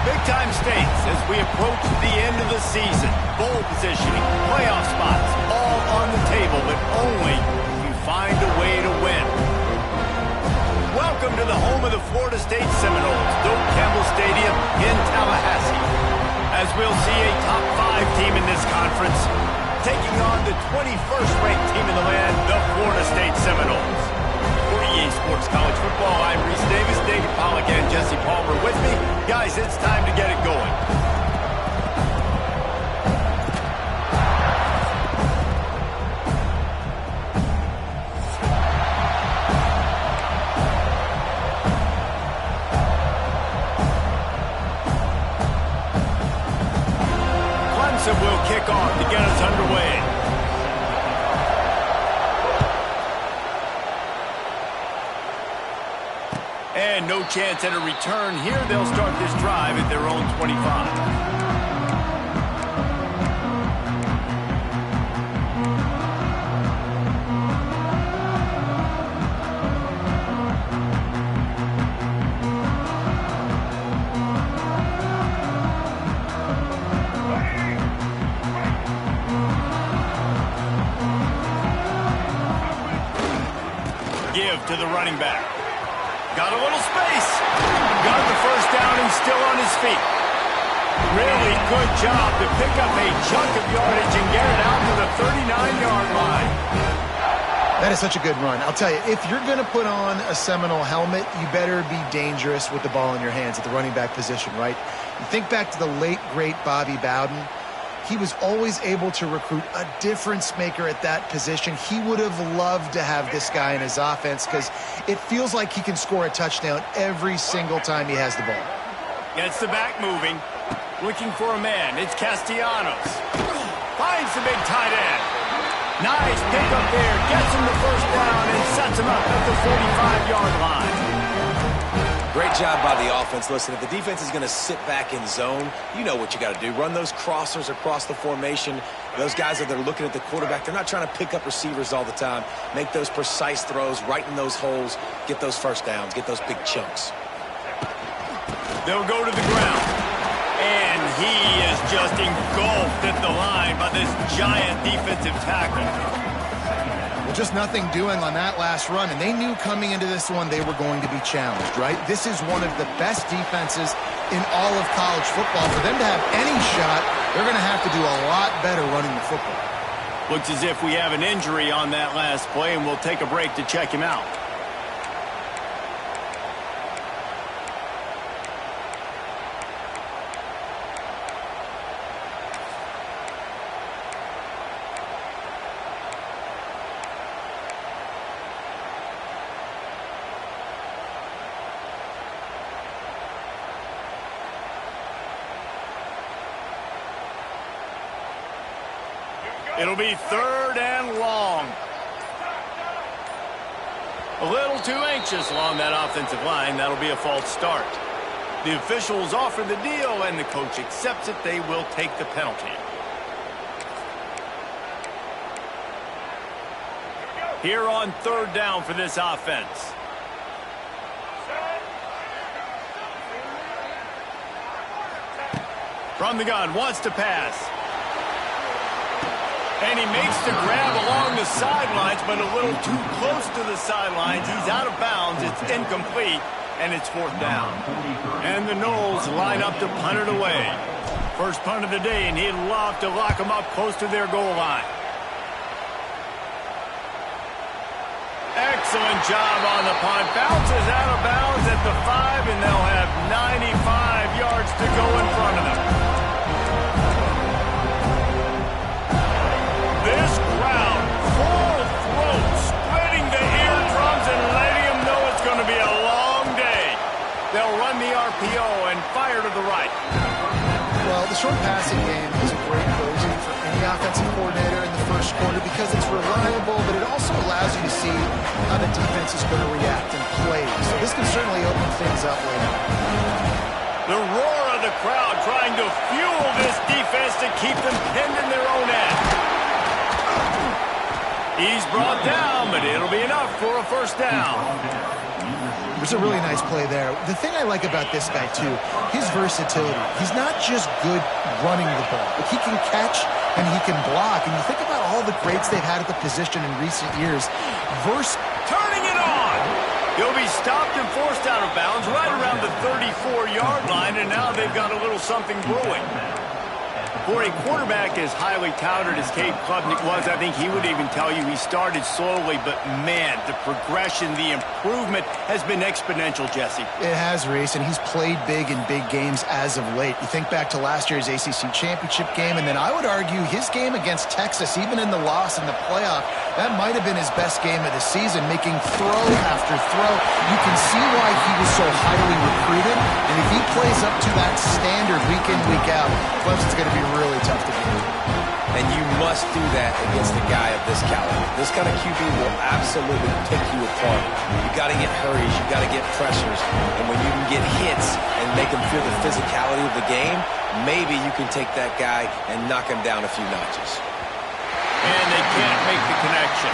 Big-time stakes as we approach the end of the season. Bowl positioning, playoff spots, all on the table, but only if you find a way to win. Welcome to the home of the Florida State Seminoles, Doak Campbell Stadium in Tallahassee. As we'll see a top 5 team in this conference taking on the 21st ranked team in the land, the Florida State Seminoles. For EA Sports College Football, I'm Reese Davis, David Pollack, and Jesse Palmer with me. Guys, it's time to get it going. Clemson will kick off to get us underway. And no chance at a return here. They'll start this drive at their own 25. Give to the running back. Got a little space. Got the first down and still on his feet. Really good job to pick up a chunk of yardage and get it out to the 39-yard line. That is such a good run. I'll tell you, if you're going to put on a Seminole helmet, you better be dangerous with the ball in your hands at the running back position, right? You think back to the late, great Bobby Bowden. He was always able to recruit a difference maker at that position. He would have loved to have this guy in his offense because it feels like he can score a touchdown every single time he has the ball. Gets the back moving. Looking for a man. It's Castellanos. Finds the big tight end. Nice pick up there. Gets him the first down and sets him up at the 45-yard line. Great job by the offense. Listen, if the defense is going to sit back in zone, you know what you got to do. Run those crossers across the formation. Those guys that are looking at the quarterback, they're not trying to pick up receivers all the time. Make those precise throws right in those holes. Get those first downs. Get those big chunks. They'll go to the ground. And he is just engulfed at the line by this giant defensive tackle. Well, just nothing doing on that last run, and they knew coming into this one they were going to be challenged, right? This is one of the best defenses in all of college football. For them to have any shot, they're going to have to do a lot better running the football. Looks as if we have an injury on that last play, and we'll take a break to check him out. It'll be 3rd and long. A little too anxious along that offensive line. That'll be a false start. The officials offer the deal, and the coach accepts it. They will take the penalty. Here on 3rd down for this offense. From the gun, wants to pass. And he makes the grab along the sidelines, but a little too close to the sidelines. He's out of bounds. It's incomplete, and it's 4th down. And the Noles line up to punt it away. First punt of the day, and he'd love to lock them up close to their goal line. Excellent job on the punt. Bounces out of bounds at the 5, and they'll have 95 yards to go in front of them. This crowd, full throat, splitting the eardrums and letting them know it's going to be a long day. They'll run the RPO and fire to the right. Well, the short passing game is a great closing for any offensive coordinator in the first quarter because it's reliable, but it also allows you to see how the defense is going to react and play. So this can certainly open things up later. The roar of the crowd trying to fuel this defense to keep them pinned in their own end. He's brought down, but it'll be enough for a first down. It was a really nice play there. The thing I like about this guy, too, his versatility. He's not just good running the ball, but he can catch and he can block. And you think about all the greats they've had at the position in recent years. Turning it on! He'll be stopped and forced out of bounds right around the 34-yard line, and now they've got a little something brewing. For a quarterback as highly touted as Cade Klubnik was, I think he would even tell you he started slowly, but man, the progression, the improvement has been exponential, Jesse. It has, Reese, and he's played big in big games as of late. You think back to last year's ACC championship game, and then I would argue his game against Texas, even in the loss in the playoff, that might have been his best game of the season, making throw after throw. You can see why he was so highly recruited, and if he plays up to that standard week in, week out, Clemson's going to be really tough to beat. And you must do that against a guy of this caliber. This kind of QB will absolutely pick you apart. You got to get hurries, you got to get pressures, and when you can get hits and make him feel the physicality of the game, maybe you can take that guy and knock him down a few notches. And they can't make the connection.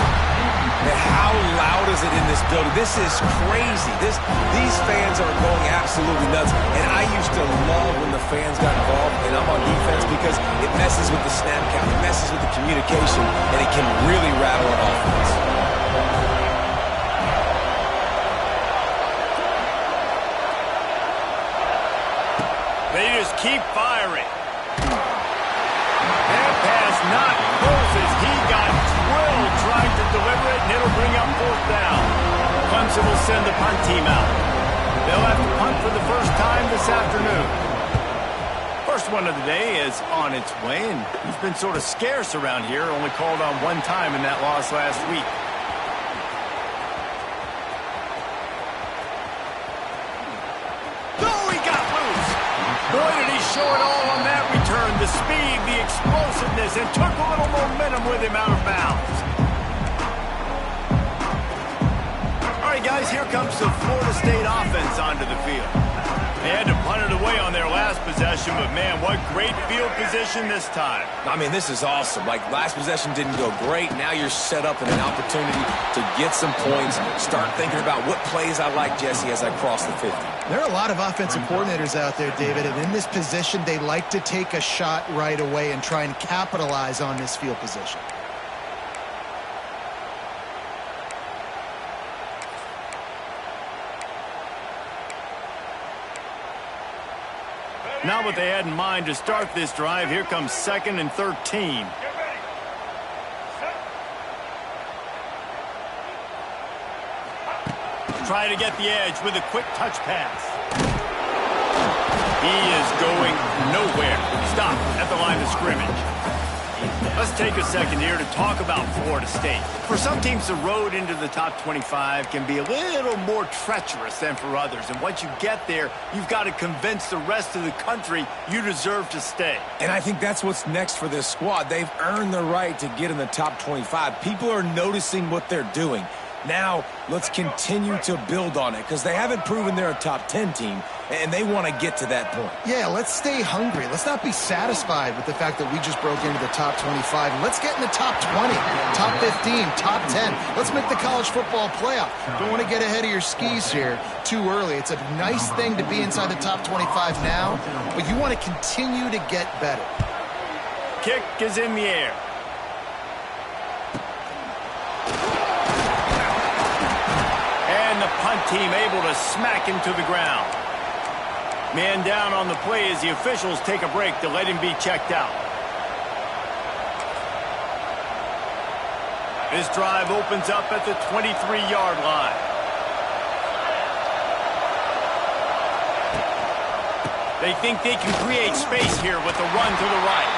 And how loud is it in this building? This is crazy. These fans are going absolutely nuts. And I used to love when the fans got involved, and I'm on defense because it messes with the snap count, it messes with the communication, and it can really rattle an offense. They just keep firing. That pass not close as he got drilled trying to deliver it, and it'll bring up fourth down. Clemson will send the punt team out. They'll have to punt for the first time this afternoon. First one of the day is on its way, and he's been sort of scarce around here, only called on one time in that loss last week. Oh, he got loose. Boy, did he show it all on that return. The speed, the explosiveness, and took a little momentum with him out of bounds. All right, guys, here comes the Florida State offense onto the field. They had to punt it away on their last possession, but man, what great field position this time. I mean, this is awesome. Like, last possession didn't go great. Now you're set up in an opportunity to get some points. Start thinking about what plays I like, Jesse, as I cross the 50. There are a lot of offensive coordinators out there, David, and in this position, they like to take a shot right away and try and capitalize on this field position. Not what they had in mind to start this drive. Here comes 2nd and 13. Try to get the edge with a quick touch pass. He is going nowhere. Stop at the line of scrimmage. Let's take a second here to talk about Florida State. For some teams, the road into the top 25 can be a little more treacherous than for others. And once you get there, you've got to convince the rest of the country you deserve to stay. And I think that's what's next for this squad. They've earned the right to get in the top 25. People are noticing what they're doing. Now, let's continue to build on it because they haven't proven they're a top 10 team, and they want to get to that point. Yeah, let's stay hungry. Let's not be satisfied with the fact that we just broke into the top 25. Let's get in the top 20, top 15, top 10. Let's make the college football playoff. Don't want to get ahead of your skis here too early. It's a nice thing to be inside the top 25 now, but you want to continue to get better. Kick is in the air. And the punt team able to smack him to the ground. Man down on the play as the officials take a break to let him be checked out. This drive opens up at the 23-yard line. They think they can create space here with a run to the right.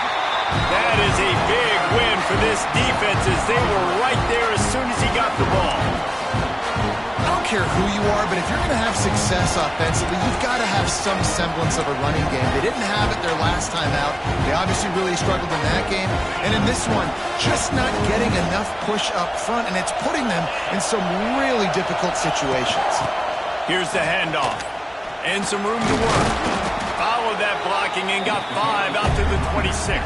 That is a big win for this defense as they were right there as soon as he got the ball. I don't care who you are, but if you're going to have success offensively, you've got to have some semblance of a running game. They didn't have it their last time out. They obviously really struggled in that game. And in this one, just not getting enough push up front, and it's putting them in some really difficult situations. Here's the handoff. And some room to work. Followed that blocking and got 5 out to the 26.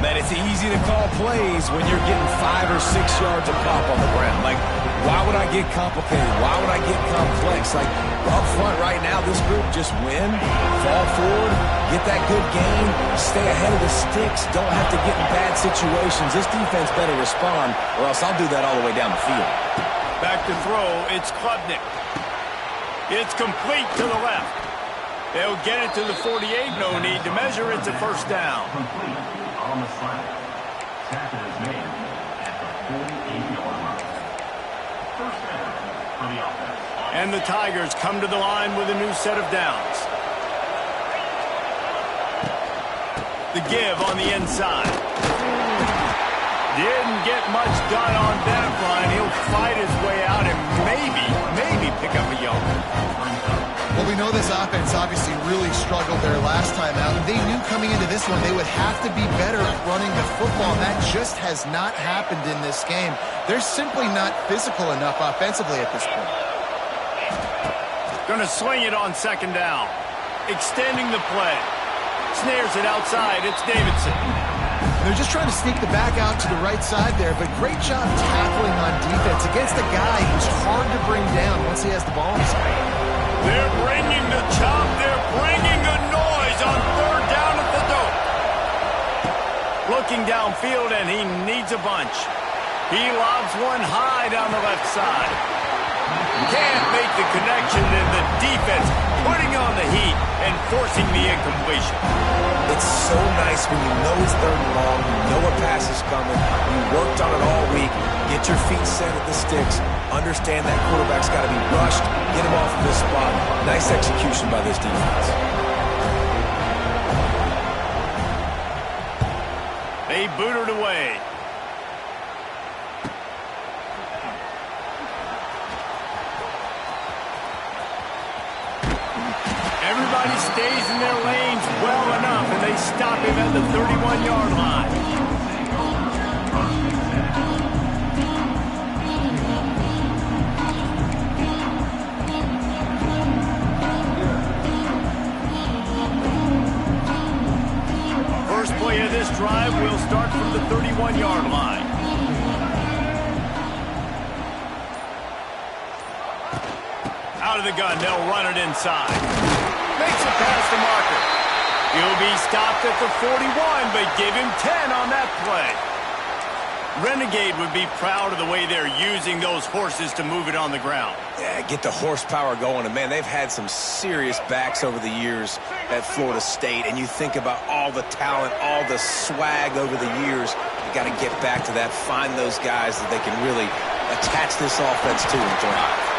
Man, it's easy to call plays when you're getting 5 or 6 yards of pop on the ground. Like, why would I get complicated? Why would I get complex? Like, up front right now, this group just win, fall forward, get that good gain, stay ahead of the sticks, don't have to get in bad situations. This defense better respond, or else I'll do that all the way down the field. Back to throw, it's Klubnik. It's complete to the left. They'll get it to the 48, no need to measure. It's a first down. On the side. Tackle is made at the 48-yard line. First down for the offense. And the Tigers come to the line with a new set of downs. The give on the inside. Didn't get much done on that run. He'll fight his way out and maybe pick up a yard. Well, we know this offense obviously really struggled there last time out. They knew coming into this one they would have to be better at running the football, and that just has not happened in this game. They're simply not physical enough offensively at this point. Going to swing it on second down. Extending the play. Snares it outside. It's Davidson. They're just trying to sneak the back out to the right side there, but great job tackling on defense against a guy who's hard to bring down once he has the ball in his hand. They're bringing the chop. They're bringing the noise on third down at the dope. Looking downfield, and he needs a bunch. He lobs one high down the left side. Can't make the connection, and the defense putting on the heat and forcing the incompletion. It's so nice when you know it's third and long, you know a pass is coming, you worked on it all week, get your feet set at the sticks, understand that quarterback's got to be rushed, get him off of this spot. Nice execution by this defense. They boot it away. Everybody stays in their lanes well enough, and they stop him at the 31-yard line. First play of this drive will start from the 31-yard line. Out of the gun, they'll run it inside. Makes it past the marker. He'll be stopped at the 41, but give him 10 on that play. Renegade would be proud of the way they're using those horses to move it on the ground. Yeah, get the horsepower going. And, man, they've had some serious backs over the years at Florida State. And you think about all the talent, all the swag over the years. You got to get back to that, find those guys that they can really attach this offense to and drive.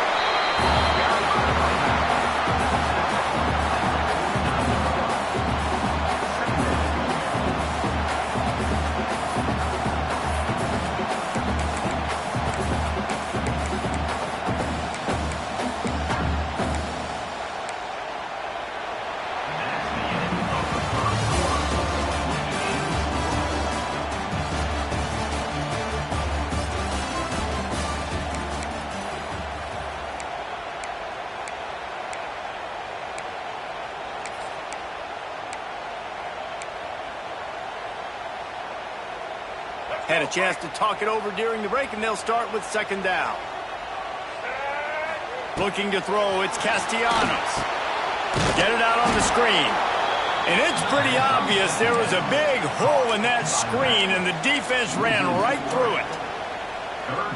Had a chance to talk it over during the break, and they'll start with second down. Looking to throw, it's Castellanos. Get it out on the screen. And it's pretty obvious there was a big hole in that screen, and the defense ran right through it.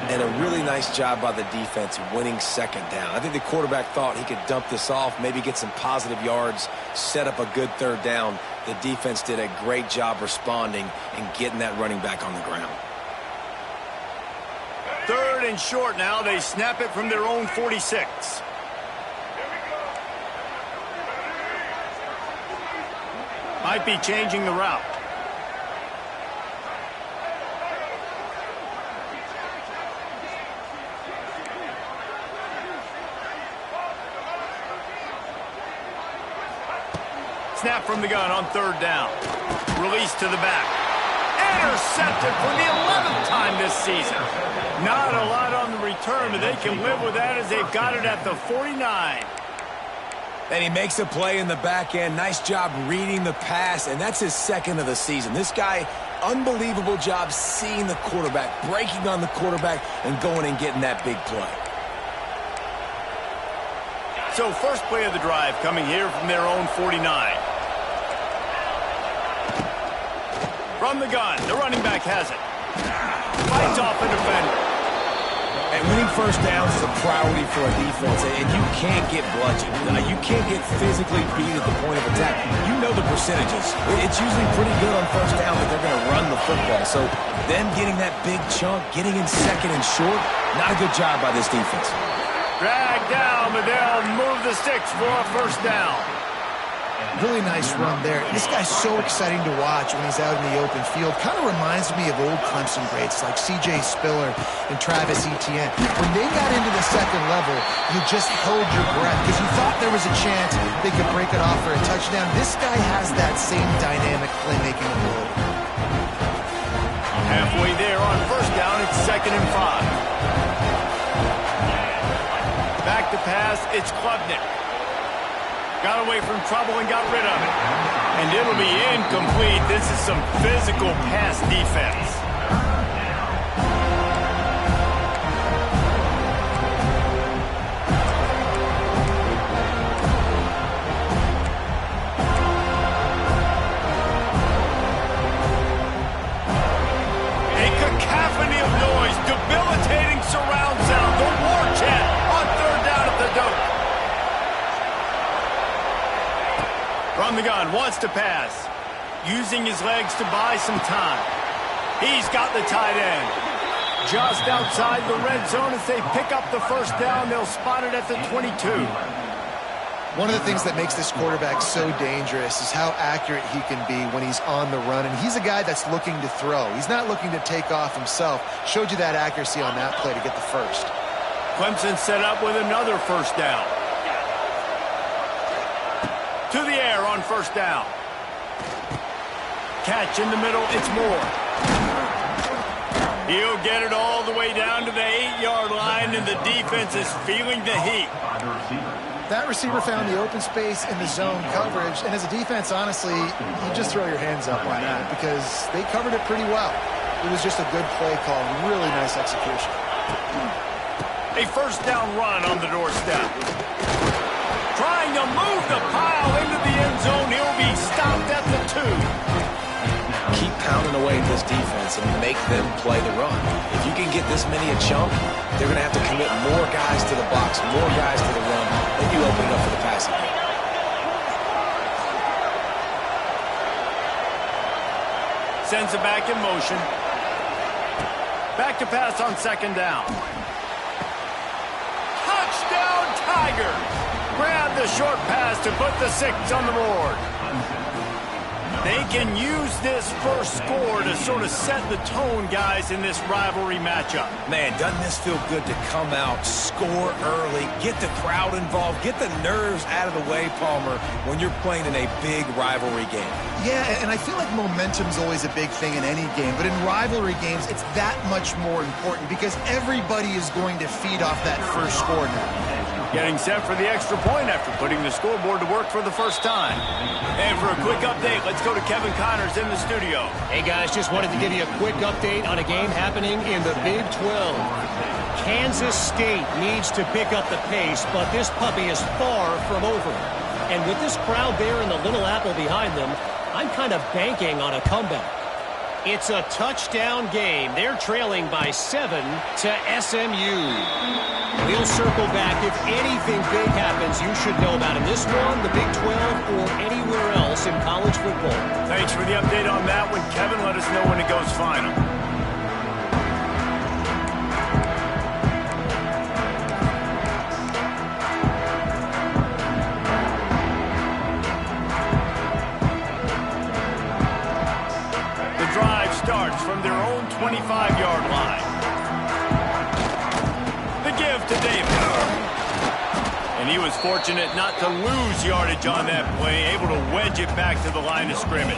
And a really nice job by the defense winning second down. I think the quarterback thought he could dump this off, maybe get some positive yards, set up a good third down. The defense did a great job responding and getting that running back on the ground. Third and short now. They snap it from their own 46. Might be changing the route. Snap from the gun on third down. Release to the back. Intercepted for the 11th time this season. Not a lot on the return, but they can live with that as they've got it at the 49. And he makes a play in the back end. Nice job reading the pass, and that's his second of the season. This guy unbelievable job seeing the quarterback, breaking on the quarterback, and going and getting that big play. So first play of the drive coming here from their own 49. From the gun, the running back has it. Fights off a defender. And winning first downs is a priority for a defense, and you can't get bludgeoned. You can't get physically beat at the point of attack. You know the percentages. It's usually pretty good on first down that they're going to run the football. So them getting that big chunk, getting in second and short, not a good job by this defense. Drag down, but they'll move the sticks for a first down. Really nice run there. This guy's so exciting to watch when he's out in the open field. Kind of reminds me of old Clemson greats like C.J. Spiller and Travis Etienne. When they got into the second level, you just held your breath because you thought there was a chance they could break it off for a touchdown. This guy has that same dynamic playmaking ability. Halfway there on first down, it's 2nd and 5. Back to pass, it's Klubnik. Got away from trouble and got rid of it. And it'll be incomplete. This is some physical pass defense. A cacophony of noise, debilitating surround sound, the war chant on 3rd down at the dope. From the gun, wants to pass. Using his legs to buy some time. He's got the tight end. Just outside the red zone as they pick up the first down. They'll spot it at the 22. One of the things that makes this quarterback so dangerous is how accurate he can be when he's on the run. And he's a guy that's looking to throw. He's not looking to take off himself. Showed you that accuracy on that play to get the first. Clemson set up with another first down. To the air on first down. Catch in the middle, it's Moore. He'll get it all the way down to the 8-yard line, and the defense is feeling the heat. That receiver found the open space in the zone coverage, and as a defense, honestly, you just throw your hands up on that because they covered it pretty well. It was just a good play call, really nice execution. A first down run on the doorstep. Trying to move the pile into the end zone. He'll be stopped at the 2. Keep pounding away at this defense and make them play the run. If you can get this many a chunk, they're going to have to commit more guys to the box, more guys to the run, and you open it up for the passing game. Sends it back in motion. Back to pass on 2nd down. Touchdown, Tigers! Grab the short pass to put the 6 on the board. They can use this first score to sort of set the tone, guys, in this rivalry matchup. Man, doesn't this feel good to come out, score early, get the crowd involved, get the nerves out of the way, Palmer, when you're playing in a big rivalry game? Yeah, and I feel like momentum's always a big thing in any game, but in rivalry games, it's that much more important because everybody is going to feed off that first score now. Getting set for the extra point after putting the scoreboard to work for the first time. And for a quick update, let's go to Kevin Connors in the studio. Hey, guys, just wanted to give you a quick update on a game happening in the Big 12. Kansas State needs to pick up the pace, but this puppy is far from over. And with this crowd there in the Little Apple behind them, I'm kind of banking on a comeback. It's a touchdown game. They're trailing by 7 to SMU. We'll circle back. If anything big happens, you should know about in this one, the Big 12, or anywhere else in college football. Thanks for the update on that one, Kevin. Let us know when it goes final. Starts from their own 25-yard line. The give to Davis. And he was fortunate not to lose yardage on that play, able to wedge it back to the line of scrimmage.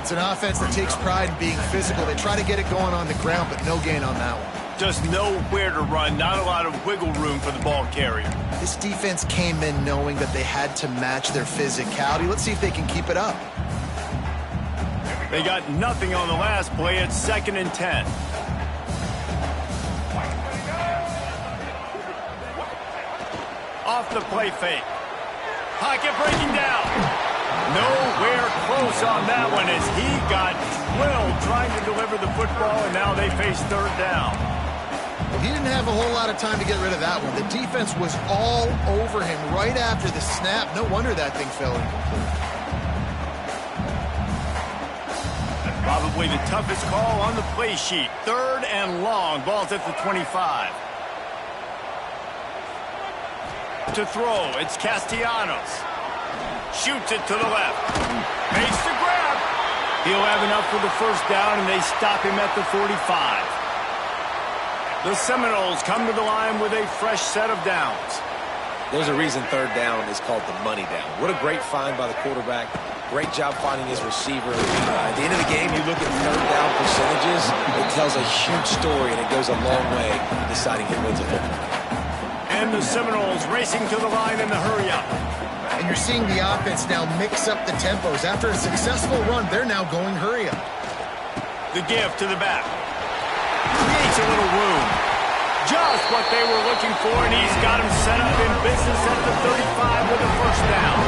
It's an offense that takes pride in being physical. They try to get it going on the ground, but no gain on that one. Just nowhere to run, not a lot of wiggle room for the ball carrier. This defense came in knowing that they had to match their physicality. Let's see if they can keep it up. They got nothing on the last play. It's 2nd and 10. Off the play fake. Pocket breaking down. Nowhere close on that one as he got drilled trying to deliver the football, and now they face 3rd down. He didn't have a whole lot of time to get rid of that one. The defense was all over him right after the snap. No wonder that thing fell incomplete. Probably the toughest call on the play sheet. 3rd and long. Ball's at the 25. To throw, it's Castellanos. Shoots it to the left. Makes the grab. He'll have enough for the 1st down, and they stop him at the 45. The Seminoles come to the line with a fresh set of downs. There's a reason 3rd down is called the money down. What a great find by the quarterback. Great job finding his receiver. At the end of the game, you look at 3rd down percentages. It tells a huge story, and it goes a long way in deciding who wins a football game. And the Seminoles racing to the line in the hurry-up. And you're seeing the offense now mix up the tempos. After a successful run, they're now going hurry-up. The give to the back. Creates a little room. Just what they were looking for, and he's got him set up in business at the 35 with a 1st down.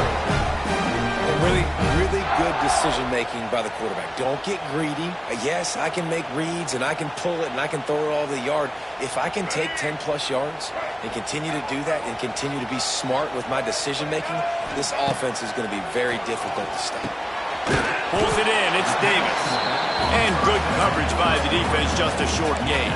Really good decision-making by the quarterback. Don't get greedy. Yes, I can make reads, and I can pull it, and I can throw it all the yard. If I can take 10-plus yards and continue to do that and continue to be smart with my decision-making, this offense is going to be very difficult to stop. Pulls it in. It's Davis. And good coverage by the defense, just a short gain.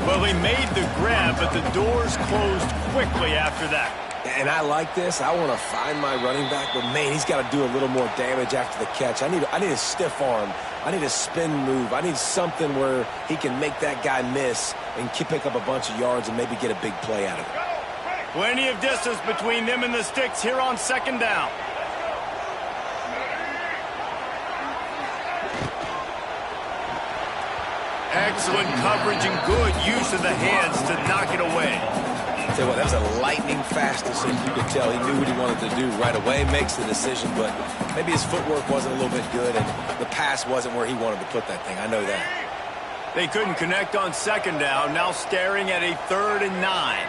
Well, he made the grab, but the doors closed quickly after that. And I like this. I want to find my running back, but, man, he's got to do a little more damage after the catch. I need a stiff arm. I need a spin move. I need something where he can make that guy miss and pick up a bunch of yards and maybe get a big play out of it. Plenty of distance between them and the sticks here on 2nd down. Excellent coverage and good use of the hands to knock it away. Tell you what, that was a lightning-fast decision. You could tell he knew what he wanted to do right away, makes the decision, but maybe his footwork wasn't a little bit good, and the pass wasn't where he wanted to put that thing. I know that. They couldn't connect on 2nd down, now staring at a 3rd and 9.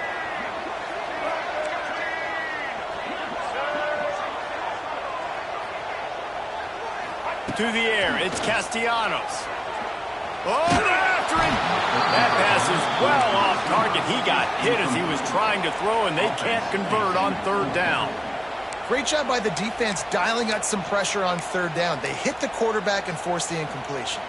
To the air, it's Castellanos. Oh, they're after him. That pass is well off target. He got hit as he was trying to throw, and they can't convert on 3rd down. Great job by the defense dialing out some pressure on 3rd down. They hit the quarterback and forced the incompletion.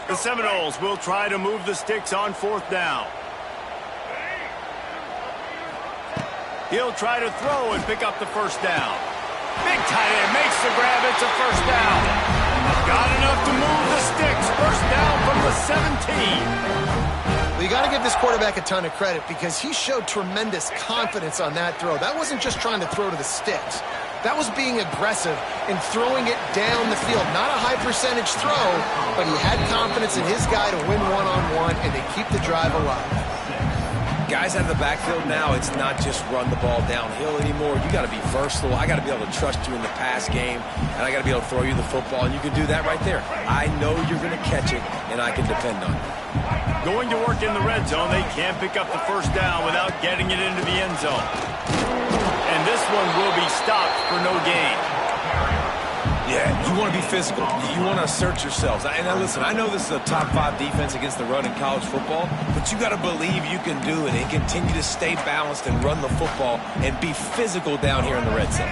The Seminoles will try to move the sticks on 4th down. He'll try to throw and pick up the 1st down. Big tight end makes the grab. It's a 1st down. Got enough to move the sticks. 1st down from the 17. Well, you got to give this quarterback a ton of credit because he showed tremendous confidence on that throw. That wasn't just trying to throw to the sticks. That was being aggressive and throwing it down the field. Not a high-percentage throw, but he had confidence in his guy to win one-on-one, and they keep the drive alive. Guys out of the backfield now, it's not just run the ball downhill anymore. You got to be versatile. I got to be able to trust you in the pass game, and I got to be able to throw you the football, and you can do that right there. I know you're going to catch it, and I can depend on it. Going to work in the red zone, they can't pick up the 1st down without getting it into the end zone. And this one will be stopped for no gain. Yeah, you want to be physical. You want to assert yourselves. And now listen, I know this is a top 5 defense against the run in college football, but you got to believe you can do it and continue to stay balanced and run the football and be physical down here in the red zone.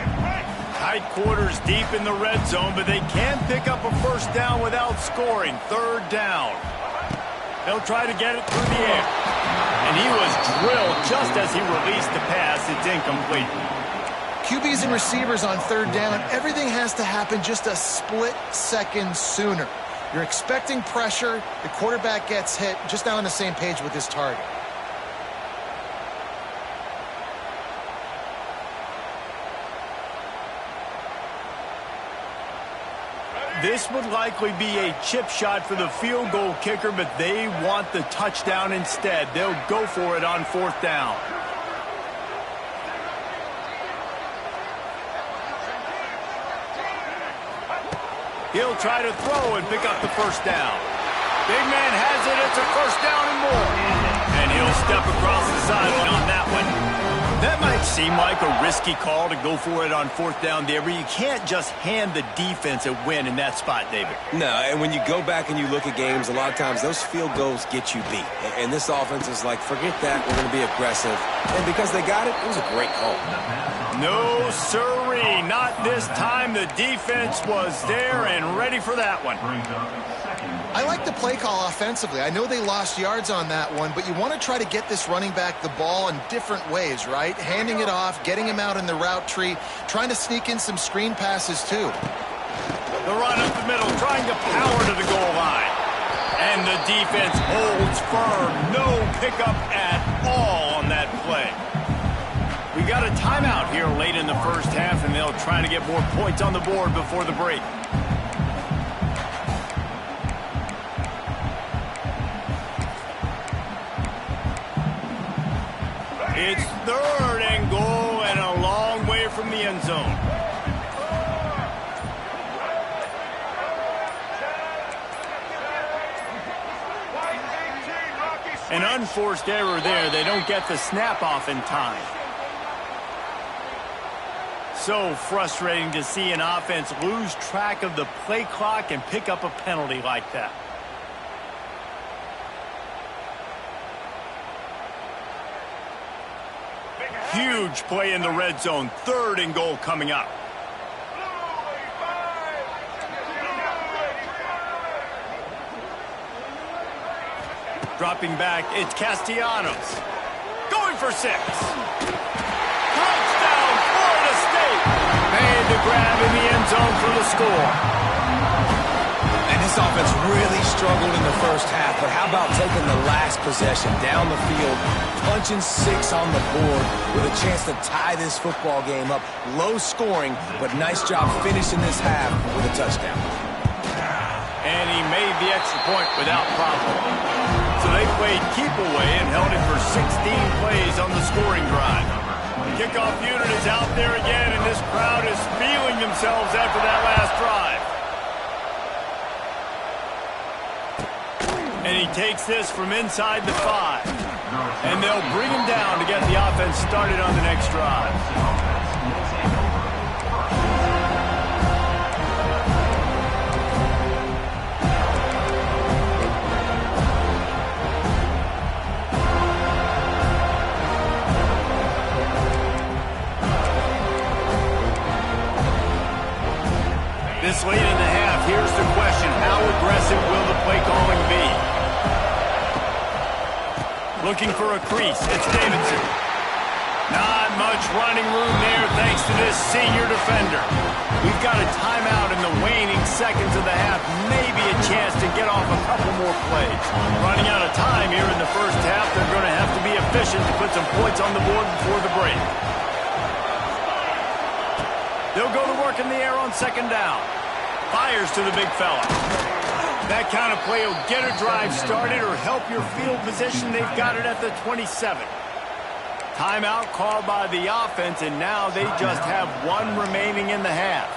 Tight quarters deep in the red zone, but they can pick up a 1st down without scoring. 3rd down. They'll try to get it through the air. And he was drilled just as he released the pass. It's incomplete. QBs and receivers on 3rd down, everything has to happen just a split second sooner. You're expecting pressure, the quarterback gets hit, just not on the same page with his target. This would likely be a chip shot for the field goal kicker, but they want the touchdown instead. They'll go for it on 4th down. He'll try to throw and pick up the 1st down. Big man has it. It's a 1st down and more. And he'll step across the sideline on that one. That might seem like a risky call to go for it on 4th down there, but you can't just hand the defense a win in that spot, David. No, and when you go back and you look at games, a lot of times those field goals get you beat. And this offense is like, forget that, we're going to be aggressive. And because they got it, it was a great call. No, sirree, not this time. The defense was there and ready for that one. I like the play call offensively. I know they lost yards on that one, but you want to try to get this running back the ball in different ways, right? Handing it off, getting him out in the route tree, trying to sneak in some screen passes too. The run up the middle, trying to power to the goal line. And the defense holds firm. No pickup at all on that play. We got a timeout here late in the 1st half, and they'll try to get more points on the board before the break. It's 3rd and goal and a long way from the end zone. An unforced error there. They don't get the snap off in time. So frustrating to see an offense lose track of the play clock and pick up a penalty like that. Huge play in the red zone. 3rd and goal coming up. Dropping back, it's Castellanos. Going for 6. Touchdown, Florida State. Made the grab in the end zone for the score. And this offense really struggled in the 1st half, but how about taking the last possession down the field, punching 6 on the board with a chance to tie this football game up. Low scoring, but nice job finishing this half with a touchdown. And he made the extra point without problem. So they played keep away and held it for 16 plays on the scoring drive. Kickoff unit is out there again, and this crowd is feeling themselves after that last drive. And he takes this from inside the 5. And they'll bring him down to get the offense started on the next drive. This late in the half, here's the question. How aggressive will the play calling be? Looking for a crease. It's Davidson. Not much running room there thanks to this senior defender. We've got a timeout in the waning seconds of the half. Maybe a chance to get off a couple more plays. Running out of time here in the 1st half. They're going to have to be efficient to put some points on the board before the break. They'll go to work in the air on 2nd down. Fires to the big fella. That kind of play will get a drive started or help your field position. They've got it at the 27. Timeout called by the offense, and now they just have 1 remaining in the half.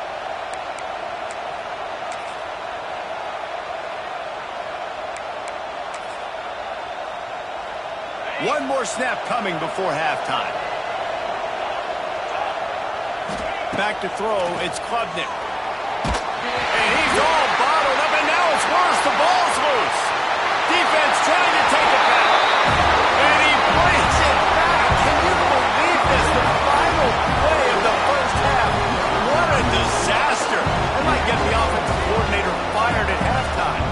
One more snap coming before halftime. Back to throw, it's Klubnik. And he's all bottled up, and now it's worse. The ball's loose. Defense trying to take it back. And he brings it back. Can you believe this? The final play of the 1st half. What a disaster. They might get the offensive coordinator fired at halftime.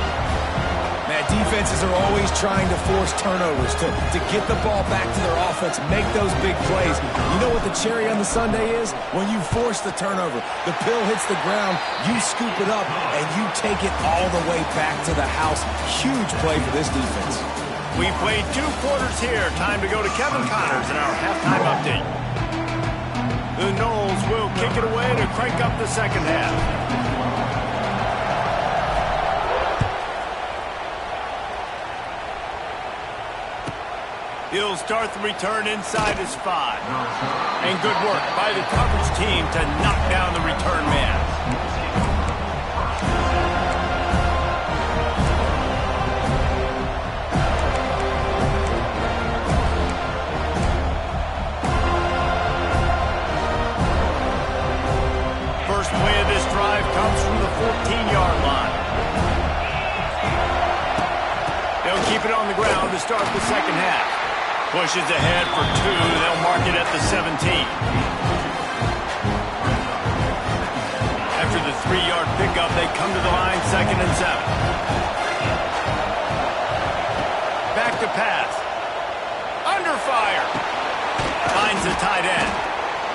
Man, defenses are always trying to force turnovers to get the ball back to their offense, make those big plays. You know what the cherry on the sundae is? When you force the turnover, the pill hits the ground, you scoop it up, and you take it all the way back to the house. Huge play for this defense. We played 2 quarters here. Time to go to Kevin Connors in our halftime update. The Noles will kick it away to crank up the 2nd half. He'll start the return inside his 5. And good work by the coverage team to knock down the return man. First play of this drive comes from the 14-yard line. They'll keep it on the ground to start the second half. Pushes ahead for 2. They'll mark it at the 17. After the 3-yard pickup, they come to the line, 2nd and 7. Back to pass. Under fire. Finds the tight end.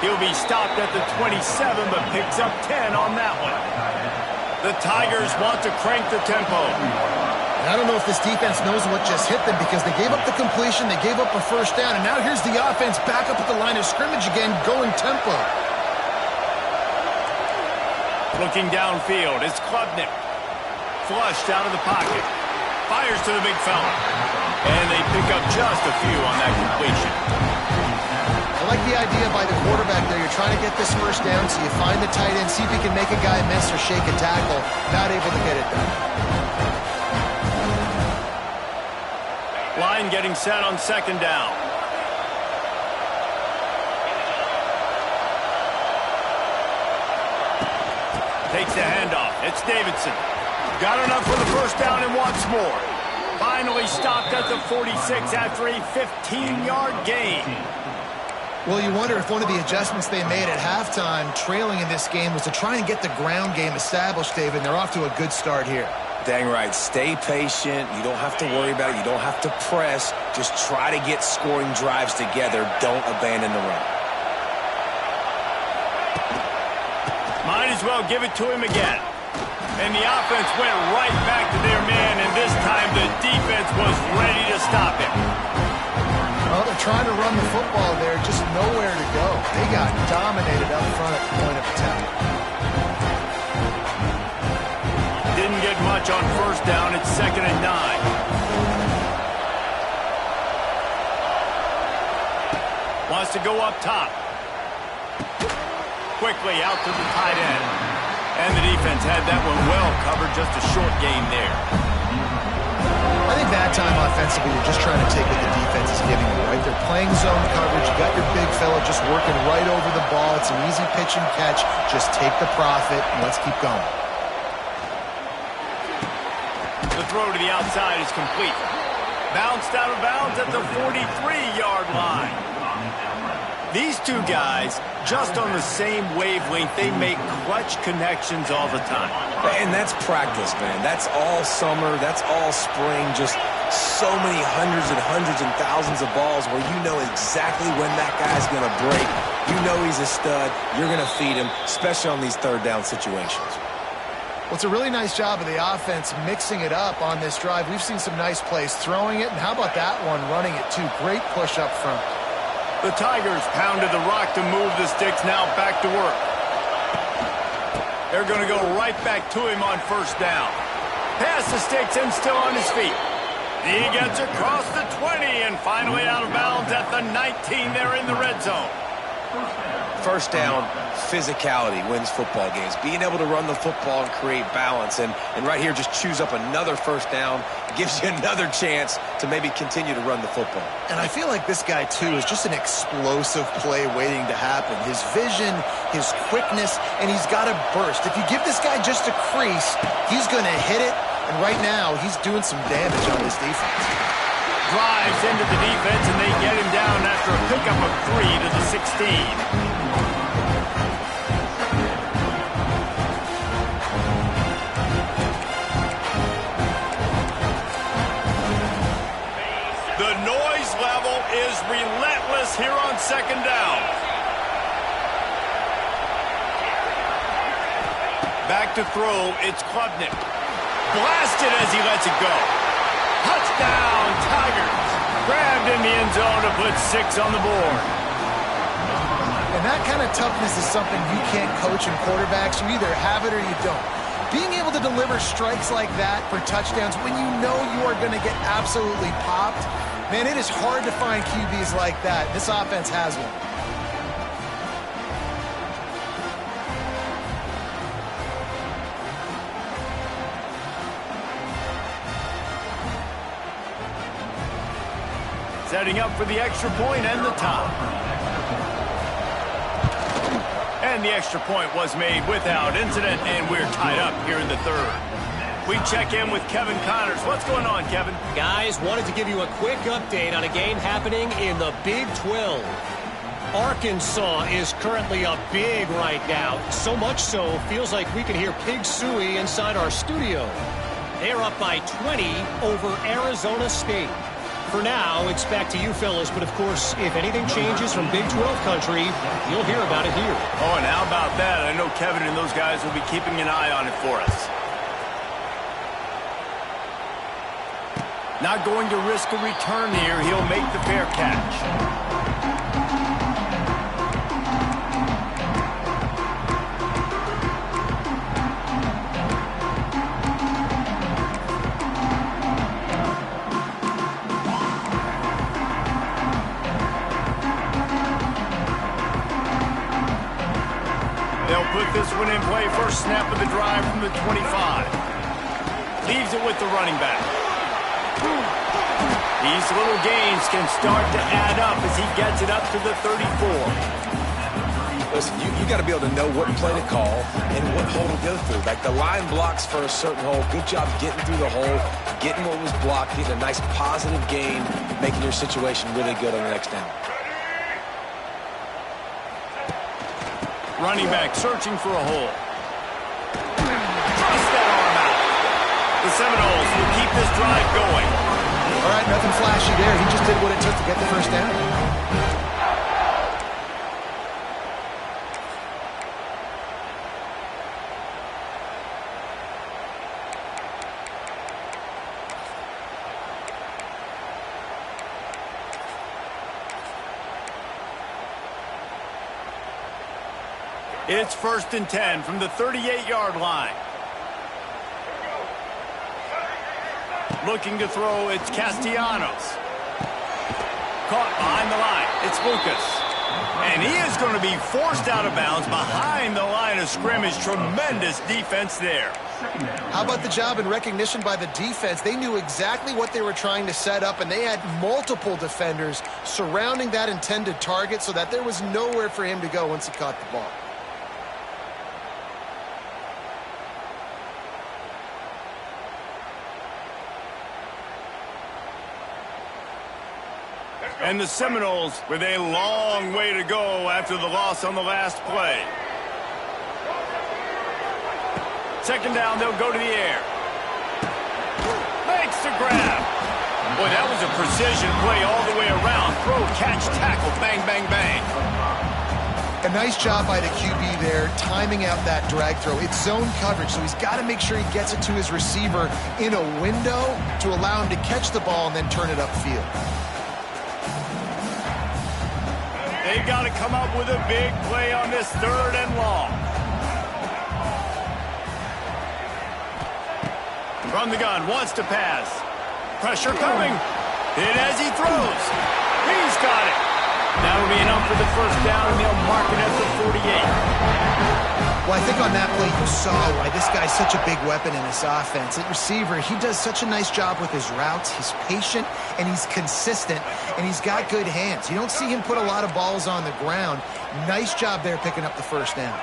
He'll be stopped at the 27, but picks up 10 on that one. The Tigers want to crank the tempo. I don't know if this defense knows what just hit them because they gave up the completion, they gave up a first down, and now here's the offense back up at the line of scrimmage again, going tempo. Looking downfield, it's Klubnik. Flushed out of the pocket. Fires to the big fella. And they pick up just a few on that completion. I like the idea by the quarterback there. You're trying to get this first down, so you find the tight end, see if you can make a guy miss or shake a tackle. Not able to get it done. Line getting set on 2nd down. Takes the handoff. It's Davidson. Got enough for the first down and wants more. Finally stopped at the 46 after a 15-yard gain. Well, you wonder if one of the adjustments they made at halftime, trailing in this game, was to try and get the ground game established, David. They're off to a good start here. Dang right. Stay patient. You don't have to worry about it. You don't have to press. Just try to get scoring drives together. Don't abandon the run. Might as well give it to him again. And the offense went right back to their man, and this time the defense was ready to stop him. Well, they're trying to run the football there, just nowhere to go. They got dominated up front at the point of attack. Didn't get much on first down. It's 2nd and 9. Wants to go up top. Quickly out to the tight end. And the defense had that one well covered. Just a short gain there. I think that time offensively, you're just trying to take what the defense is giving you, right? They're playing zone coverage. You got your big fella just working right over the ball. It's an easy pitch and catch. Just take the profit, and let's keep going. The throw to the outside is complete. Bounced out of bounds at the 43-yard line. These two guys, just on the same wavelength, they make clutch connections all the time. And that's practice, man. That's all summer. That's all spring. Just so many hundreds and thousands of balls where you know exactly when that guy's going to break. You know he's a stud. You're going to feed him, especially on these third down situations. Well, it's a really nice job of the offense mixing it up on this drive. We've seen some nice plays throwing it, and how about that one running it too? Great push up front. The Tigers pounded the rock to move the sticks, now back to work. They're going to go right back to him on first down. Pass the sticks and still on his feet. He gets across the 20 and finally out of bounds at the 19 there in the red zone. First down, physicality wins football games. Being able to run the football and create balance. And right here, just choose up another first down. Gives you another chance to maybe continue to run the football. And I feel like this guy, too, is just an explosive play waiting to happen. His vision, his quickness, and he's got a burst. If you give this guy just a crease, he's going to hit it. And right now, he's doing some damage on this defense. Drives into the defense, and they get him down after a pickup of 3 to the 16. The noise level is relentless here on second down. Back to throw, it's Klubnik. Blasted as he lets it go. Touchdown, Tigers. Grabbed in the end zone to put 6 on the board. And that kind of toughness is something you can't coach in quarterbacks. You either have it or you don't. Being able to deliver strikes like that for touchdowns when you know you are going to get absolutely popped, Man, it is hard to find QBs like that. This offense has one. Setting up for the extra point and the top. And the extra point was made without incident, and we're tied up here in the third. We check in with Kevin Connors. What's going on, Kevin? Guys, wanted to give you a quick update on a game happening in the Big 12. Arkansas is currently up big right now. So much so, feels like we can hear Pig Suey inside our studio. They're up by 20 over Arizona State. For now, it's back to you fellas, but of course, if anything changes from Big 12 country, you'll hear about it here. Oh, and how about that? I know Kevin and those guys will be keeping an eye on it for us. Not going to risk a return here. He'll make the fair catch. They'll put this one in play. First snap of the drive from the 25. Leaves it with the running back. These little gains can start to add up as he gets it up to the 34. Listen, you got to be able to know what play to call and what hole to go through. Like the line blocks for a certain hole. Good job getting through the hole, getting what was blocked, getting a nice positive gain, making your situation really good on the next down. Running back searching for a hole. Thrust that arm out. The Seminoles will keep this drive going. All right, nothing flashy there. He just did what it took to get the first down. It's 1st and 10 from the 38-yard line. Looking to throw, it's Castellanos. Caught behind the line, it's Lucas. And he is going to be forced out of bounds behind the line of scrimmage. Tremendous defense there. How about the job and recognition by the defense? They knew exactly what they were trying to set up, and they had multiple defenders surrounding that intended target so that there was nowhere for him to go once he caught the ball. And the Seminoles with a long way to go after the loss on the last play. Second down, they'll go to the air. Makes the grab. Boy, that was a precision play all the way around. Throw, catch, tackle, bang, bang, bang. A nice job by the QB there, timing out that drag throw. It's zone coverage, so he's got to make sure he gets it to his receiver in a window to allow him to catch the ball and then turn it upfield. They've got to come up with a big play on this 3rd and long. From the gun, wants to pass. Pressure coming. In as he throws. He's got it. That'll be enough for the first down, and they'll mark it at the 48. Well, I think on that play you saw why this guy's such a big weapon in this offense. At receiver, he does such a nice job with his routes. He's patient, and he's consistent, and he's got good hands. You don't see him put a lot of balls on the ground. Nice job there picking up the first down.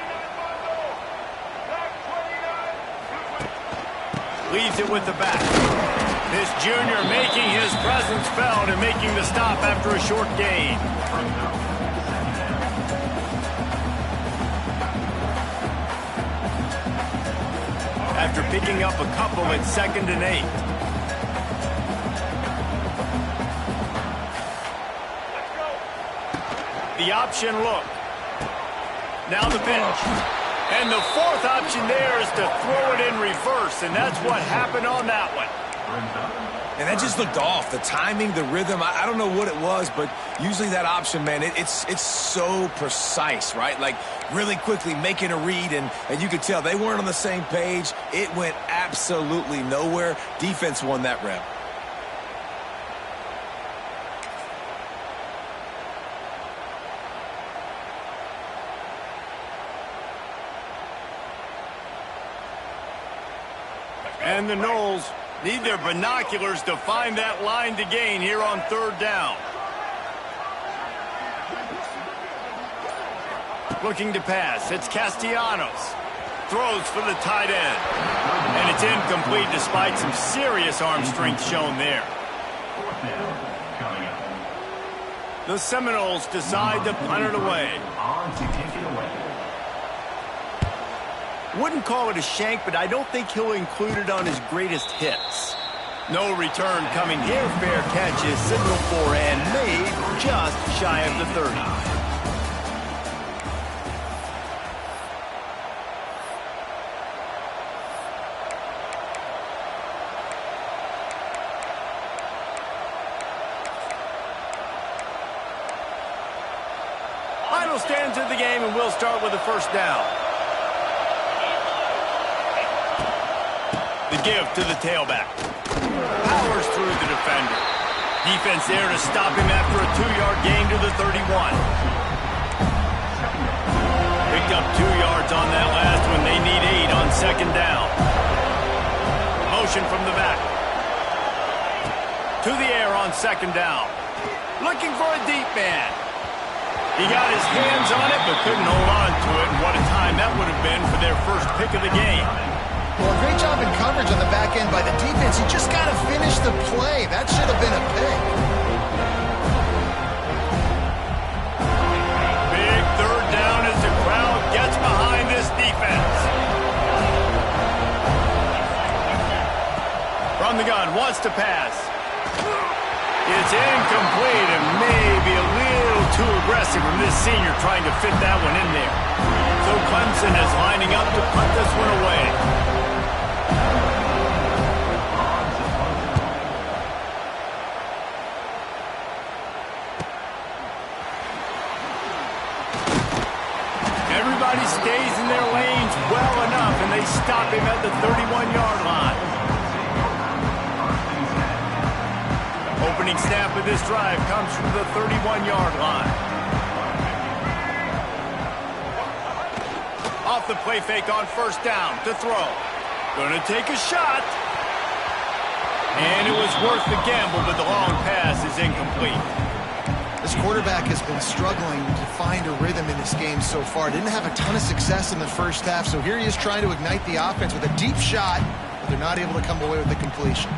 Leaves it with the back. This junior making his presence felt and making the stop after a short gain. After picking up a couple at 2nd and 8. The option look. Now the pitch. And the 4th option there is to throw it in reverse, and that's what happened on that one. And that just looked off. The timing, the rhythm, I don't know what it was, but usually that option, man, it's so precise, right? Like really quickly making a read, and you could tell they weren't on the same page. It went absolutely nowhere. Defense won that rep. And the Noles need their binoculars to find that line to gain here on third down. Looking to pass. It's Castellanos. Throws for the tight end. And it's incomplete despite some serious arm strength shown there. The Seminoles decide to punt it away. Wouldn't call it a shank, but I don't think he'll include it on his greatest hits. No return coming here. Fair catch is signaled for and made just shy of the 30. Final stands of the game, and we'll start with a first down. The give to the tailback. Powers through the defender. Defense there to stop him after a 2-yard gain to the 31. Picked up 2 yards on that last one. They need 8 on second down. Motion from the back. To the air on second down. Looking for a deep man. He got his hands on it, but couldn't hold on to it. And what a time that would have been for their first pick of the game. Well, great job in coverage on the back end by the defense. You just got to finish the play. That should have been a pick. Big third down as the crowd gets behind this defense. From the gun, wants to pass. It's incomplete and maybe a little too aggressive from this senior trying to fit that one in there. So Clemson is lining up to punt this one away. Everybody stays in their lanes well enough, and they stop him at the 31-yard line. Opening snap of this drive comes from the 31-yard line. Off the play fake on first down to throw. Gonna take a shot. And it was worth the gamble, but the long pass is incomplete. This quarterback has been struggling to find a rhythm in this game so far. Didn't have a ton of success in the first half, so here he is trying to ignite the offense with a deep shot, but they're not able to come away with the completion.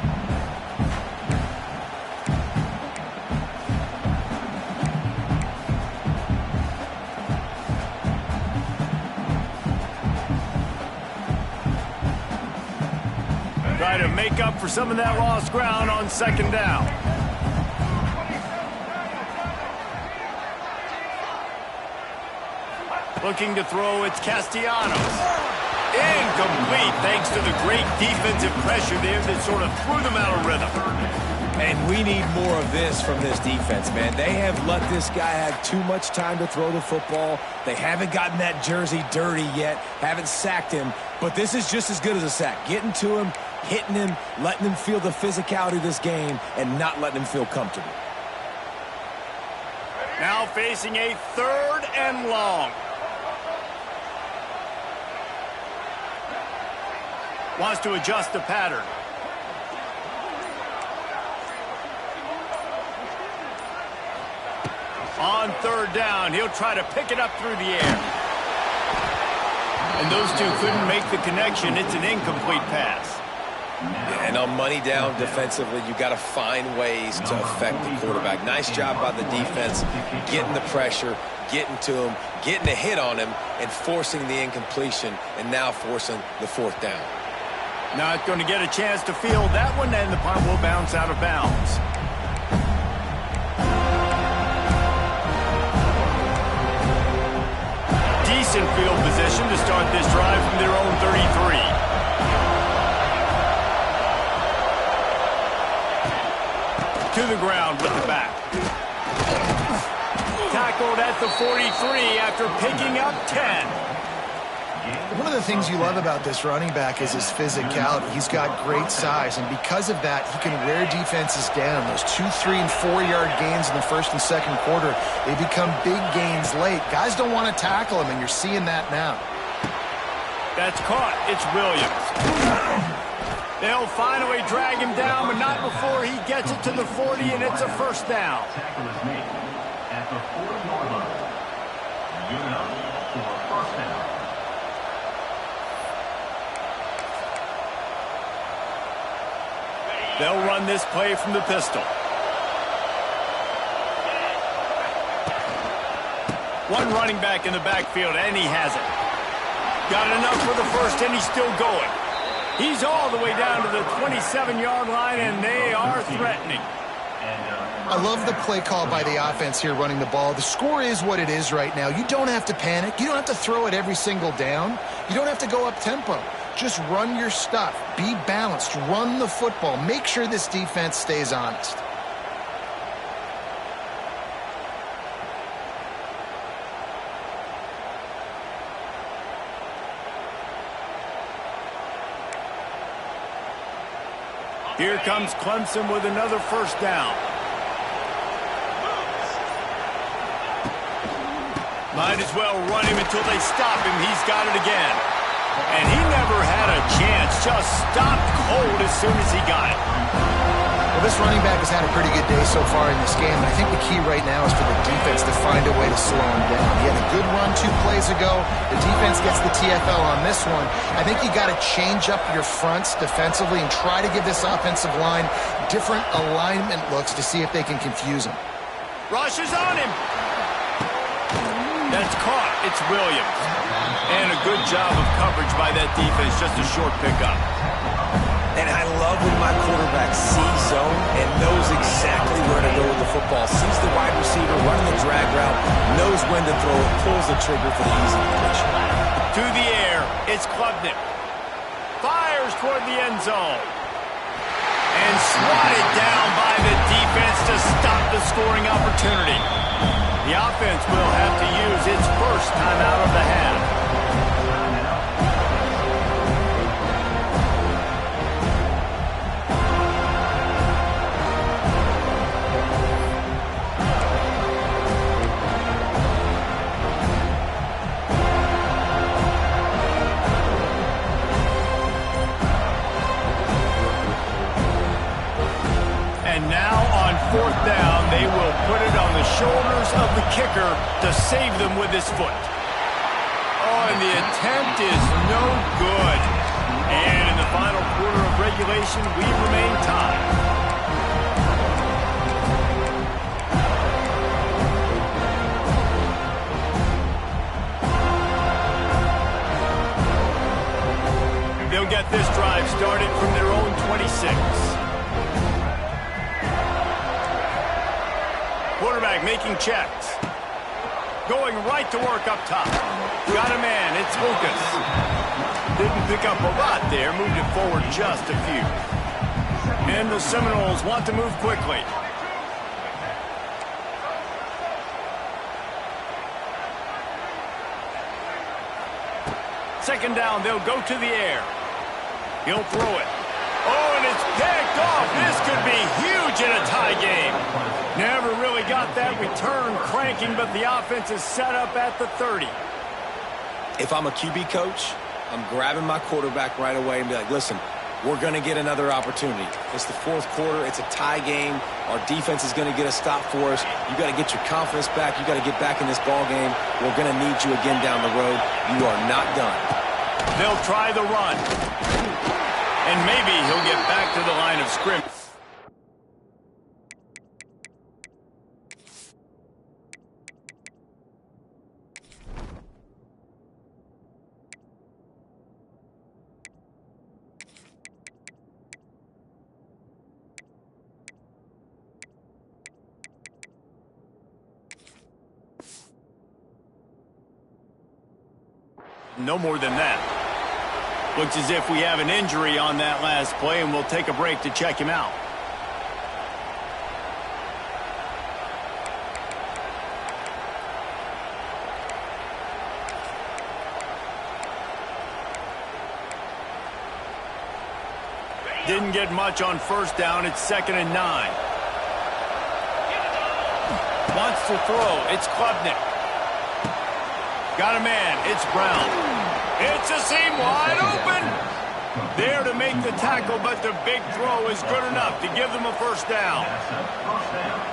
Try to make up for some of that lost ground on second down. Looking to throw, it's Castellanos. Incomplete, thanks to the great defensive pressure there that sort of threw them out of rhythm. And we need more of this from this defense, man. They have let this guy have too much time to throw the football. They haven't gotten that jersey dirty yet, haven't sacked him, but this is just as good as a sack. Getting to him, hitting him, letting him feel the physicality of this game, and not letting him feel comfortable. Now facing a third and long. Wants to adjust the pattern. On third down, he'll try to pick it up through the air. And those two couldn't make the connection. It's an incomplete pass. And on money down defensively, you got to find ways to affect the quarterback. Nice job by the defense, getting the pressure, getting to him, getting a hit on him, and forcing the incompletion, and now forcing the fourth down. Not going to get a chance to field that one, and the punt will bounce out of bounds. Decent field position to start this drive from their own 33. To the ground with the back. Tackled at the 43 after picking up 10. One of the things you love about this running back is his physicality. He's got great size, and because of that, he can wear defenses down. Those 2, 3, and 4-yard gains in the first and second quarter, they become big gains late. Guys don't want to tackle him, and you're seeing that now. That's caught. It's Williams. They'll finally drag him down, but not before he gets it to the 40, and it's a first down. Tackle is made at the 40-yard line. Unit up for a first down. They'll run this play from the pistol. One running back in the backfield, and he has it. Got enough for the first, and he's still going. He's all the way down to the 27-yard line, and they are threatening. I love the play call by the offense here running the ball. The score is what it is right now. You don't have to panic. You don't have to throw it every single down. You don't have to go up tempo. Just run your stuff. Be balanced. Run the football. Make sure this defense stays honest. Here comes Clemson with another first down. Might as well run him until they stop him. He's got it again. And he never had a chance. Just stopped cold as soon as he got it. Well, this running back has had a pretty good day so far in this game, and I think the key right now is for the defense to find a way to slow him down. He had a good run 2 plays ago. The defense gets the TFL on this one. I think you got to change up your fronts defensively and try to give this offensive line different alignment looks to see if they can confuse him. Rush is on him. That's caught. It's Williams. And a good job of coverage by that defense. Just a short pickup. And I love when my quarterback sees zone and knows exactly where to go with the football. Sees the wide receiver running the drag route, knows when to throw it, pulls the trigger for the easy completion. To the air, it's Klubnik. Fires toward the end zone. And swatted down by the defense to stop the scoring opportunity. The offense will have to use its first timeout of the half. Fourth down, they will put it on the shoulders of the kicker to save them with his foot. Oh, and the attempt is no good. And in the final quarter of regulation, we remain tied. They'll get this drive started from their own 26. Quarterback making checks. Going right to work up top. Got a man. It's Lucas. Didn't pick up a lot there. Moved it forward just a few. And the Seminoles want to move quickly. Second down, they'll go to the air. He'll throw it. Oh, and it's picked off. This could be huge in a tie game. Never really got that return cranking, but the offense is set up at the 30. If I'm a QB coach, I'm grabbing my quarterback right away and be like, listen, we're going to get another opportunity. It's the fourth quarter. It's a tie game. Our defense is going to get a stop for us. You got to get your confidence back. You got to get back in this ball game. We're going to need you again down the road. You are not done. They'll try the run. And maybe he'll get back to the line of scrimmage. No more than that. Looks as if we have an injury on that last play, and we'll take a break to check him out. Didn't get much on first down. It's 2nd and 9. Wants to throw. It's Klubnik. Got a man. It's Brown. It's a seam wide open. There to make the tackle, but the big throw is good enough to give them a first down.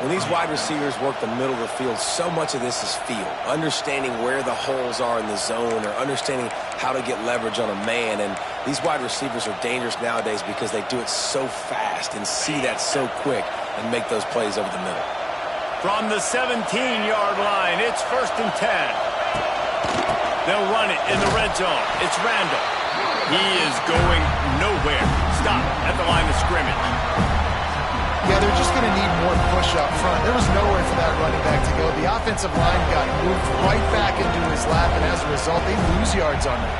When these wide receivers work the middle of the field, so much of this is feel. Understanding where the holes are in the zone or understanding how to get leverage on a man. And these wide receivers are dangerous nowadays because they do it so fast and see that so quick and make those plays over the middle. From the 17-yard line, it's 1st and 10. They'll run it in the red zone. It's Randall. He is going nowhere. Stop at the line of scrimmage. Yeah, they're just going to need more push up front. There was nowhere for that running back to go. The offensive line got moved right back into his lap, and as a result, they lose yards on them.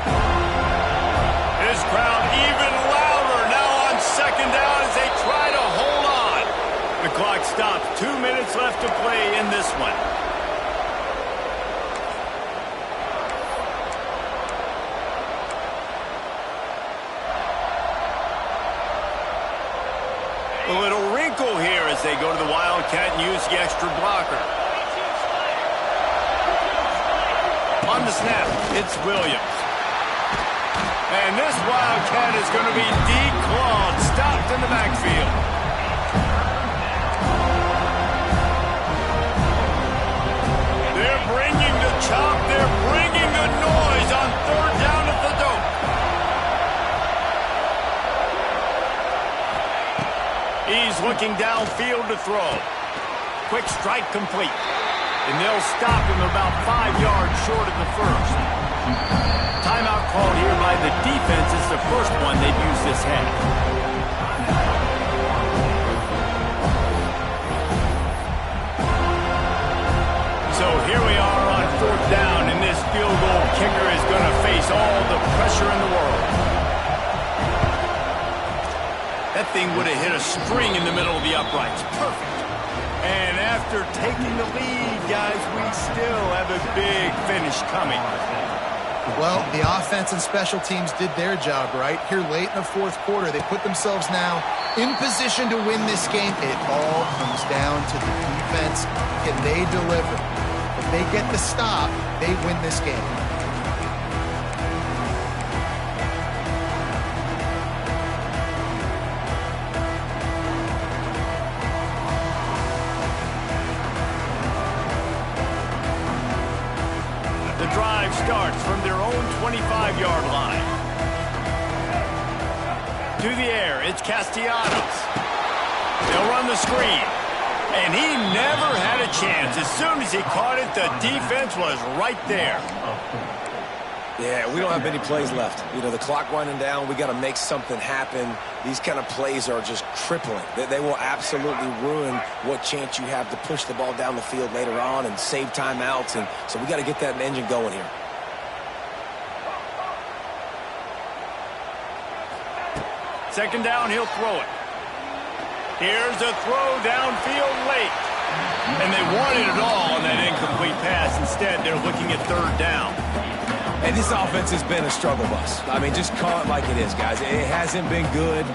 This crowd even louder now on 2nd down as they try to hold on. The clock stops. 2 minutes left to play in this one. A little wrinkle here as they go to the Wildcat and use the extra blocker. On the snap, it's Williams. And this Wildcat is going to be declawed, stopped in the backfield. They're bringing the chop, they're bringing the noise on 3rd down at the dope. He's looking downfield to throw. Quick strike complete. And they'll stop him about 5 yards short of the first. Timeout called here by the defense. It's the first one they've used this half. So here we are on 4th down, and this field goal kicker is going to face all the pressure in the world. That thing would have hit a string in the middle of the uprights. Perfect. And after taking the lead, guys, we still have a big finish coming. Well, the offense and special teams did their job, right? Here late in the 4th quarter, they put themselves now in position to win this game. It all comes down to the defense. Can they deliver? If they get the stop, they win this game. The drive starts from their own 25-yard line. To the air, it's Castellanos. They'll run the screen. And he never had a chance. As soon as he caught it, the defense was right there. Yeah, we don't have many plays left. You know, the clock running down. We got to make something happen. These kind of plays are just crippling. They will absolutely ruin what chance you have to push the ball down the field later on and save timeouts. And so we got to get that engine going here. Second down, he'll throw it. Here's a throw downfield late. And they wanted it all on that incomplete pass. Instead, they're looking at 3rd down. And this offense has been a struggle bus. I mean, just call it like it is, guys. It hasn't been good,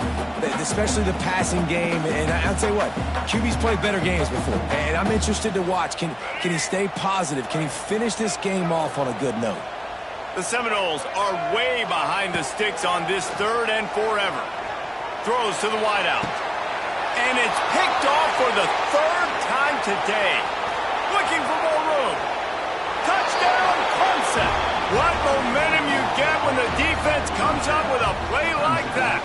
especially the passing game. And I'll tell you what, QB's played better games before. And I'm interested to watch. Can he stay positive? Can he finish this game off on a good note? The Seminoles are way behind the sticks on this 3rd and forever. Throws to the wideout. And it's picked off for the 3rd time today. Looking for more room. Touchdown, Clemson. What momentum you get when the defense comes up with a play like that.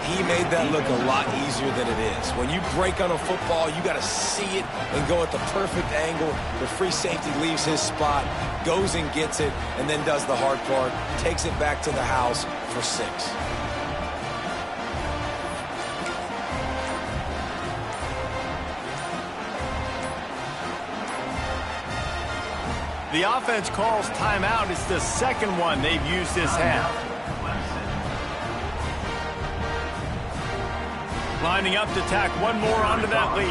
He made that look a lot easier than it is. When you break on a football, you got to see it and go at the perfect angle. The free safety leaves his spot, goes and gets it, and then does the hard part, takes it back to the house for 6. The offense calls timeout. It's the 2nd one they've used this half. Lining up to tack one more onto that lead.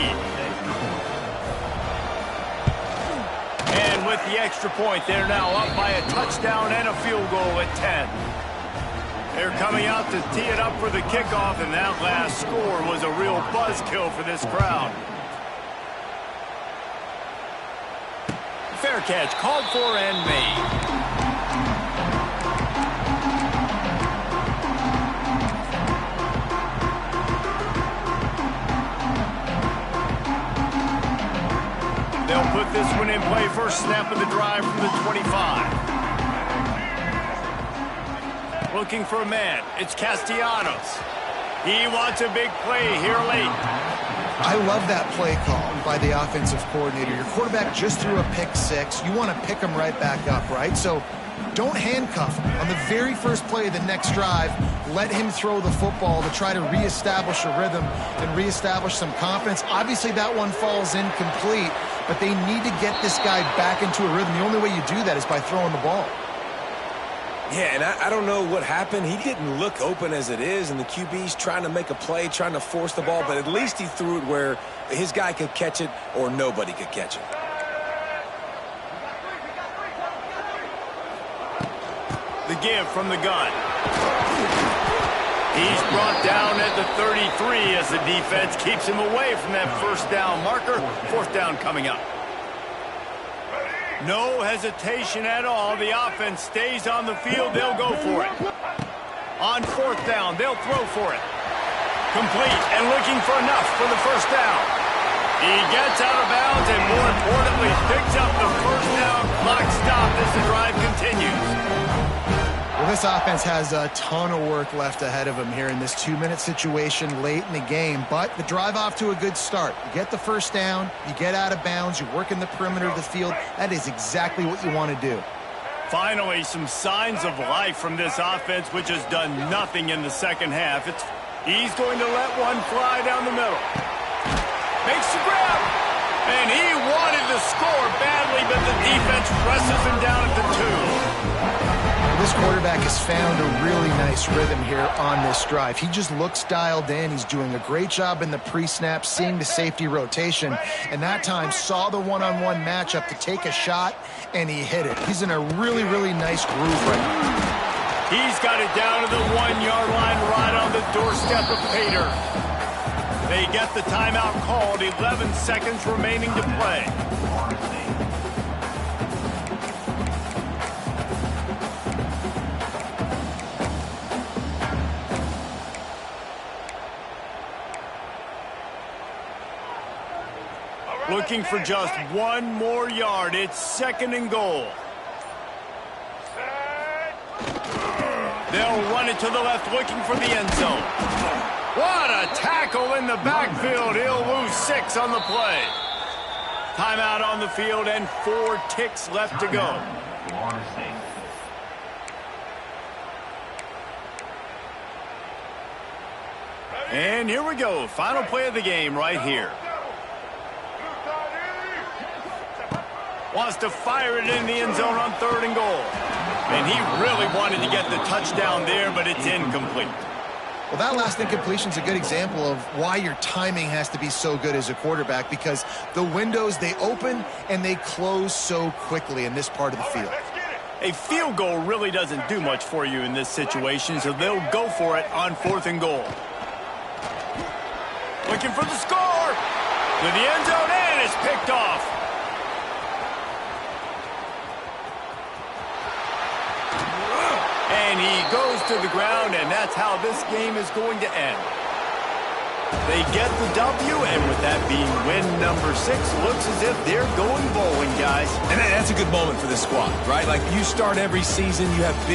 And with the extra point, they're now up by a touchdown and a field goal at 10. They're coming out to tee it up for the kickoff, and that last score was a real buzzkill for this crowd. Fair catch, called for and made. They'll put this one in play first snap of the drive from the 25. Looking for a man. It's Castellanos. He wants a big play here late. I love that play call by the offensive coordinator. Your quarterback just threw a pick six. You want to pick him right back up, right? So don't handcuff him. On the very first play of the next drive, let him throw the football to try to reestablish a rhythm and reestablish some confidence. Obviously, that one falls incomplete, but they need to get this guy back into a rhythm. The only way you do that is by throwing the ball. Yeah, and I don't know what happened. He didn't look open as it is, and the QB's trying to make a play, trying to force the ball, but at least he threw it where his guy could catch it or nobody could catch it. The give from the gun. He's brought down at the 33 as the defense keeps him away from that first down marker. Fourth down coming up. No hesitation at all. The offense stays on the field. They'll go for it. On fourth down, they'll throw for it. Complete and looking for enough for the first down. He gets out of bounds and, more importantly, picks up the first down. Clock stop as the drive continues. Well, this offense has a ton of work left ahead of them here in this 2-minute situation late in the game, but the drive off to a good start. You get the first down, you get out of bounds, you work in the perimeter of the field. That is exactly what you want to do. Finally, some signs of life from this offense, which has done nothing in the second half. He's going to let one fly down the middle. Makes the grab. And he wanted to score badly, but the defense presses him down at the 2. This quarterback has found a really nice rhythm here on this drive. He just looks dialed in. He's doing a great job in the pre-snap, seeing the safety rotation, and that time saw the one-on-one matchup to take a shot, and he hit it. He's in a really, really nice groove right now. He's got it down to the 1-yard line right on the doorstep of Pater. They get the timeout called, 11 seconds remaining to play. Looking for just one more yard. It's 2nd and goal. They'll run it to the left, looking for the end zone. What a tackle in the backfield. He'll lose 6 on the play. Timeout on the field and 4 ticks left to go. And here we go. Final play of the game right here. Wants to fire it in the end zone on 3rd and goal. And he really wanted to get the touchdown there, but it's incomplete. Well, that last incompletion is a good example of why your timing has to be so good as a quarterback, because the windows, they open and they close so quickly in this part of the field. A field goal really doesn't do much for you in this situation, so they'll go for it on 4th and goal. Looking for the score. To the end zone, and it's picked off. And he goes to the ground, and that's how this game is going to end. They get the W, and with that being win number 6, looks as if they're going bowling, guys. And that's a good moment for this squad, right? Like, you start every season, you have big